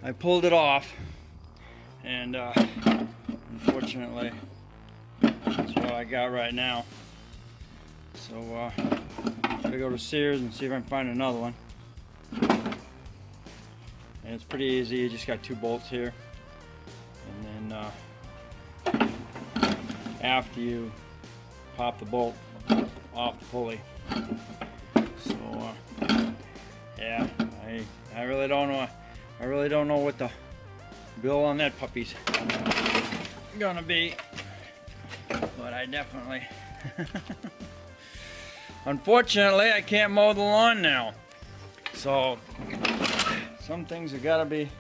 I pulled it off, and unfortunately that's what I got right now. So I'm gonna go to Sears and see if I can find another one. And it's pretty easy. You just got 2 bolts here, and then after you pop the bolt off the pulley. So yeah, I really don't know. I really don't know what the bill on that puppy's gonna be, but I definitely. Unfortunately, I can't mow the lawn now, so some things have gotta be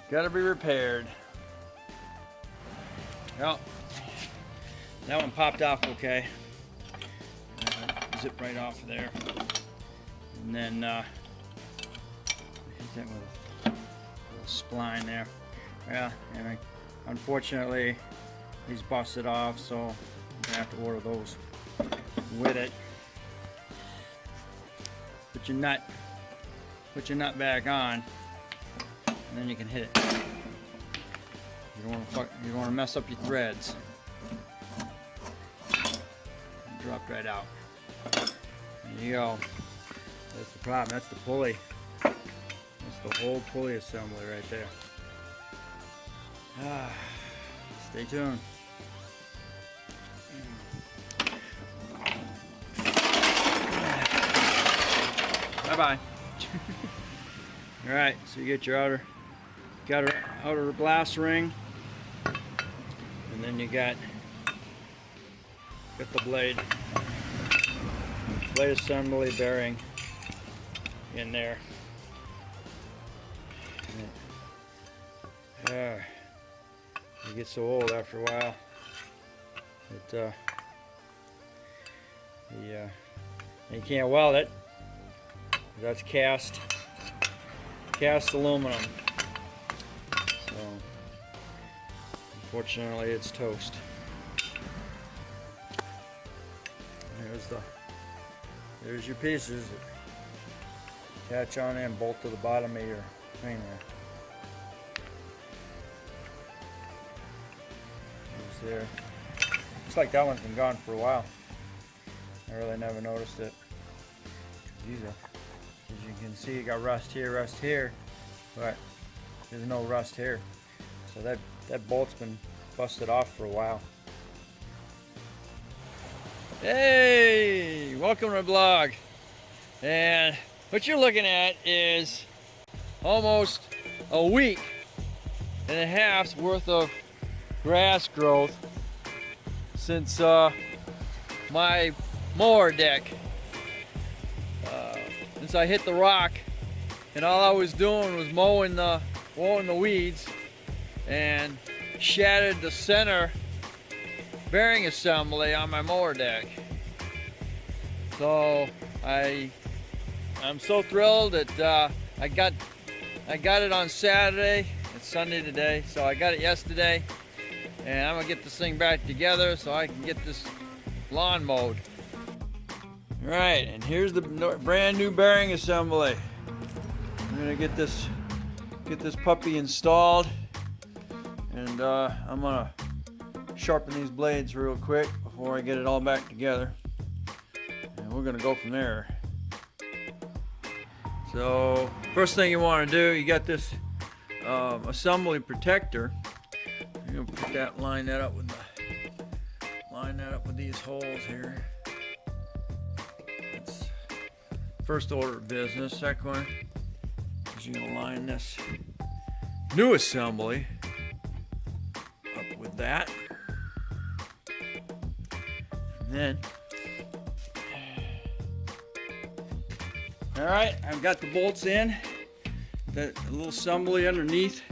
repaired. Well, that one popped off okay. Zip right off of there, and then hit that with a little spline there. Yeah, and unfortunately these busted off, so I'm gonna have to order those with it. Put your nut back on, and then you can hit it. You don't want to mess up your threads. Dropped right out. There you go. That's the problem. That's the pulley. That's the whole pulley assembly right there. Stay tuned. Bye-bye. Alright, so you get your outer glass ring, and then you got the blade assembly bearing in there. You get so old after a while that you can't weld it. That's cast aluminum. So unfortunately it's toast. There's your pieces that attach on and bolt to the bottom of your thing there. There. Looks like that one's been gone for a while. I really never noticed it. These are, as you can see, you got rust here, but there's no rust here. So that bolt's been busted off for a while. Hey, welcome to the blog. And what you're looking at is almost a week and a half's worth of grass growth since my mower deck. Since I hit the rock, and all I was doing was mowing the weeds, and shattered the center bearing assembly on my mower deck. So I'm so thrilled that I got it on Saturday. It's Sunday today, so I got it yesterday, and I'm gonna get this thing back together so I can get this lawn mowed. All right, and here's the brand new bearing assembly. I'm gonna get this puppy installed, and I'm gonna sharpen these blades real quick before I get it all back together, and we're gonna go from there. So first thing you want to do, you got this assembly protector. You're gonna put that, line that up with these holes here. That's first order of business. Second one is you're gonna line this new assembly up with that, and then all right, I've got the bolts in, the little assembly underneath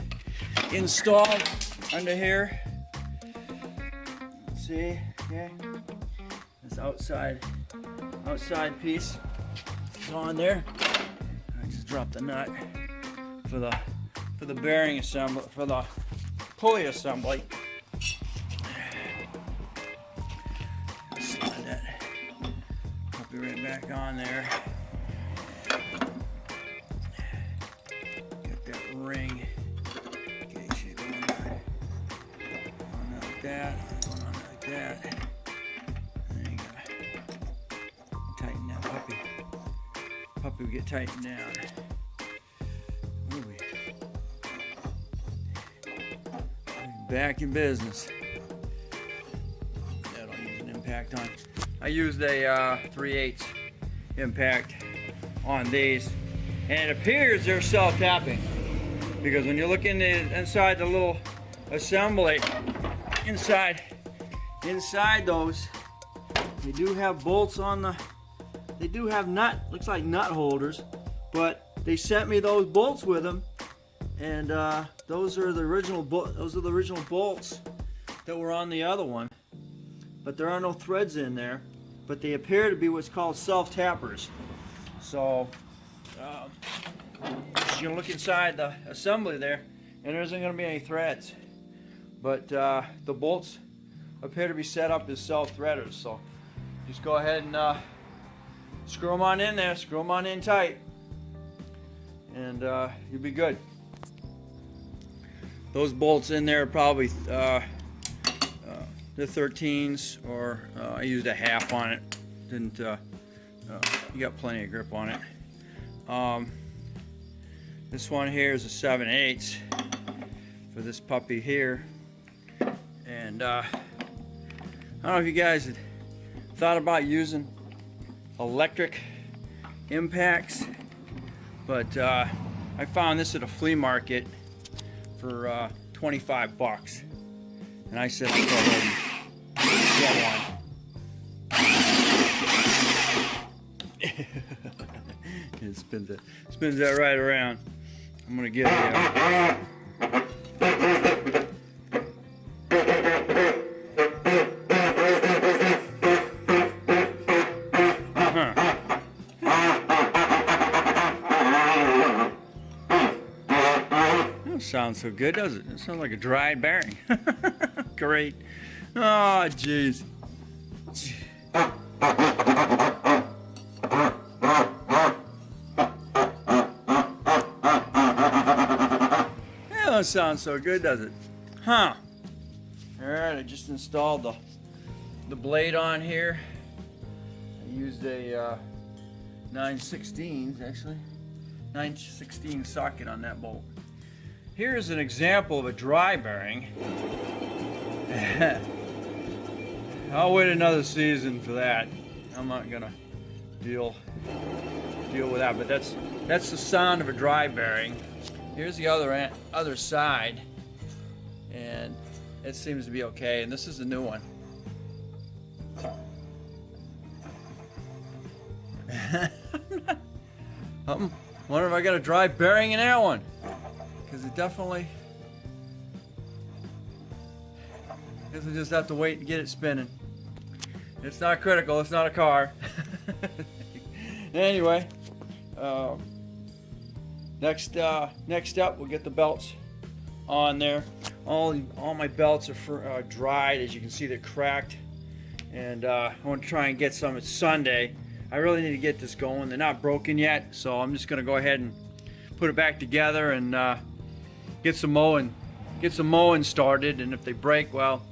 installed under here. See, okay, this outside piece is on there. I just dropped the nut for the bearing assembly, for the pulley assembly. Slide that puppy right back on there. Get that ring that, going on like that. There you go. Tighten that puppy. Puppy will get tightened down. Ooh. Back in business. I don't use an impact on. I used a 3/8 impact on these, and it appears they're self-tapping, because when you look inside the little assembly, inside those, they do have bolts on the. They do have looks like nut holders, but they sent me those bolts with them, and those are the original bolts that were on the other one. But there are no threads in there, but they appear to be what's called self-tappers. So you look inside the assembly there, and there isn't going to be any threads, but the bolts appear to be set up as self-threaders. So just go ahead and screw them on in there, screw them on in tight, and you'll be good. Those bolts in there are probably the 13s, or I used a half on it. Didn't you got plenty of grip on it. This one here is a 7/8 for this puppy here, and I don't know if you guys had thought about using electric impacts, but I found this at a flea market for 25 bucks, and I said I'd go ahead and get one. It spins that right around. I'm gonna get it. Sounds so good, does it? It sounds like a dried bearing. Great. Oh, jeez. That don't sound so good, does it? Huh. Alright, I just installed the blade on here. I used a 9/16, actually. 9/16 socket on that bolt. Here's an example of a dry bearing. I'll wait another season for that. I'm not gonna deal with that, but that's the sound of a dry bearing. Here's the other side, and it seems to be okay. And this is the new one. Wonder if I got a dry bearing in that one. Because it definitely, I guess I just have to wait and get it spinning. It's not critical, it's not a car. Anyway, next up, we'll get the belts on there. All my belts are dried. As you can see, they're cracked, and I want to try and get some. It's Sunday. I really need to get this going. They're not broken yet, so I'm just going to go ahead and put it back together and get some mowing started. And if they break, well,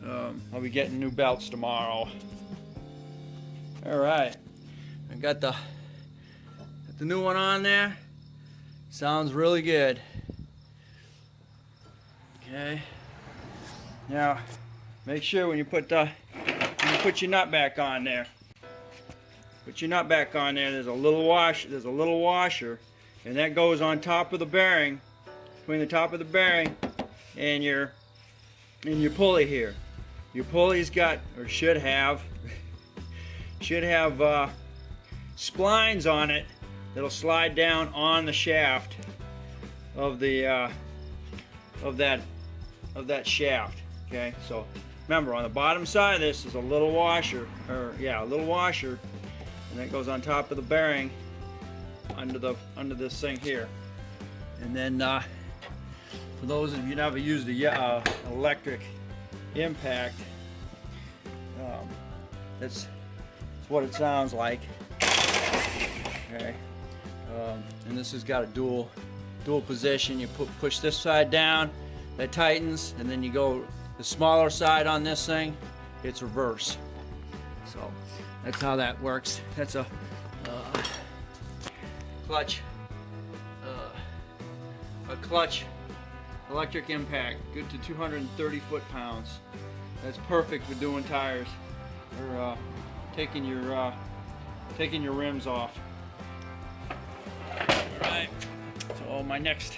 I'll be getting new belts tomorrow. All right, I got the new one on there. Sounds really good. Okay. Now, make sure when you put your nut back on there. Put your nut back on there. There's a little washer, and that goes on top of the bearing, between the top of the bearing and your pulley here. Your pulley's got, or should have splines on it that'll slide down on the shaft of the of that shaft. Okay, so remember, on the bottom side of this is a little washer, and that goes on top of the bearing under this thing here. And then for those of you who never used a electric impact, that's what it sounds like. Okay, and this has got a dual position. You push this side down, that tightens, and then you go the smaller side on this thing, it's reverse. So that's how that works. That's a clutch electric impact, good to 230 foot-pounds. That's perfect for doing tires or taking your rims off. All right. So my next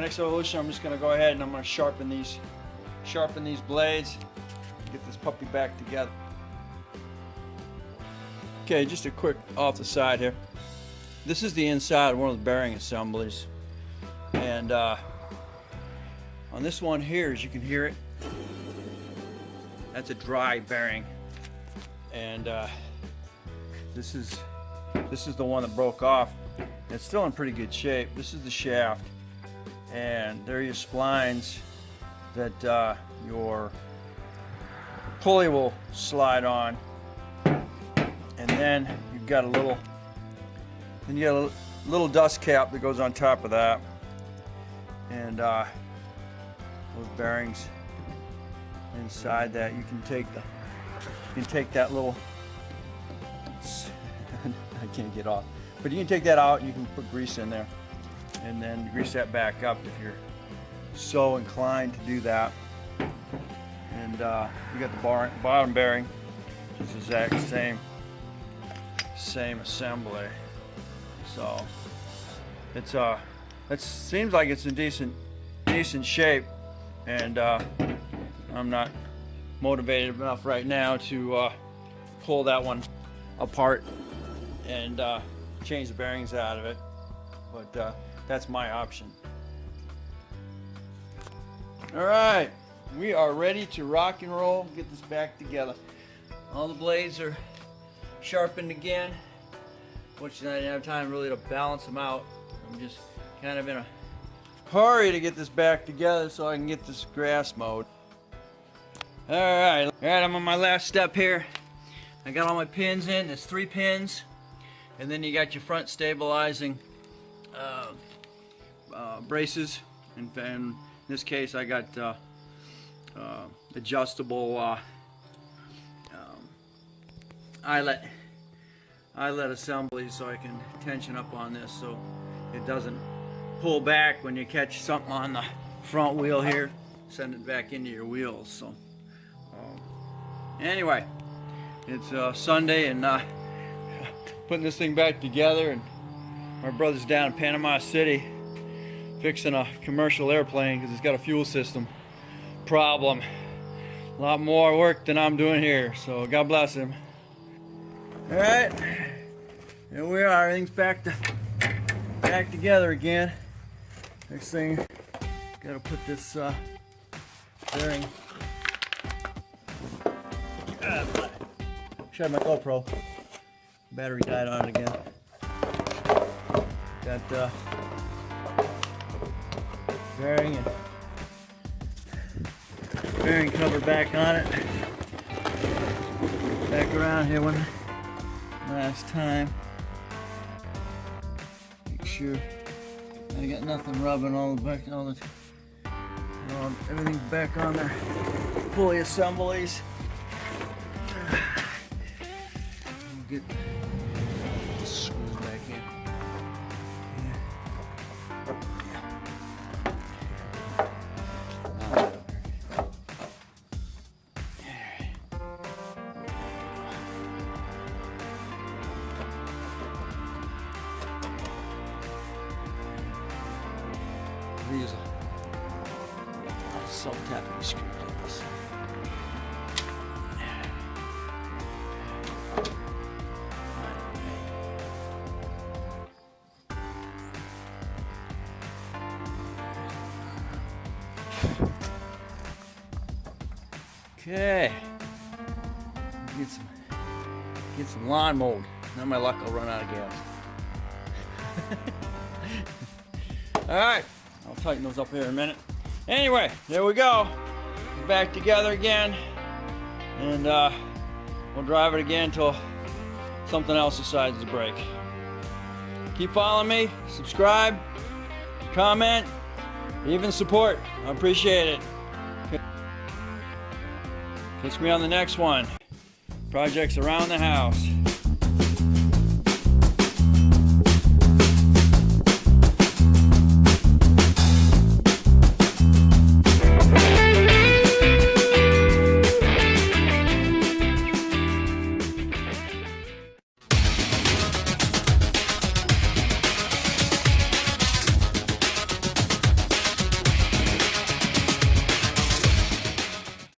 solution, I'm just going to go ahead and I'm going to sharpen these blades, get this puppy back together. Okay, just a quick off the side here. This is the inside of one of the bearing assemblies, and on this one here, as you can hear it, that's a dry bearing, and this is the one that broke off. It's still in pretty good shape. This is the shaft, and there are your splines that your pulley will slide on, and then you've got a little dust cap that goes on top of that, and those bearings inside that. You can take that little I can't get off, but you can take that out and you can put grease in there and then grease that back up if you're so inclined to do that. And you got the bottom bearing, which is the exact same assembly. So it's it seems like it's in decent shape, and I'm not motivated enough right now to pull that one apart and change the bearings out of it, but that's my option. All right, we are ready to rock and roll, get this back together. All the blades are sharpened again. Fortunately, I didn't have time really to balance them out. I'm just kind of in a hurry to get this back together so I can get this grass mowed. All right, I'm on my last step here. I got all my pins in. There's 3 pins, and then you got your front stabilizing braces. And in this case, I got adjustable eyelet assembly, so I can tension up on this so it doesn't pull back when you catch something on the front wheel here. Send it back into your wheels. So anyway, it's Sunday, and putting this thing back together, and my brother's down in Panama City fixing a commercial airplane because it's got a fuel system problem. A lot more work than I'm doing here, so God bless him. All right, here we are. Everything's back together again. Next thing, gotta put this bearing. Shut my GoPro. Battery died on it again. Got bearing cover back on it. Back around here one last time. Make sure I got nothing rubbing everything's back on there. Pulley assemblies. Get the screws back in. These are self-tapping screws like this. Okay, get some lawn mowed. Now my luck will run out of gas. All right, I'll tighten those up here in a minute. Anyway, there we go. Back together again, and we'll drive it again until something else decides to break. Keep following me, subscribe, comment, even support. I appreciate it. Puts me on the next one. Projects around the house.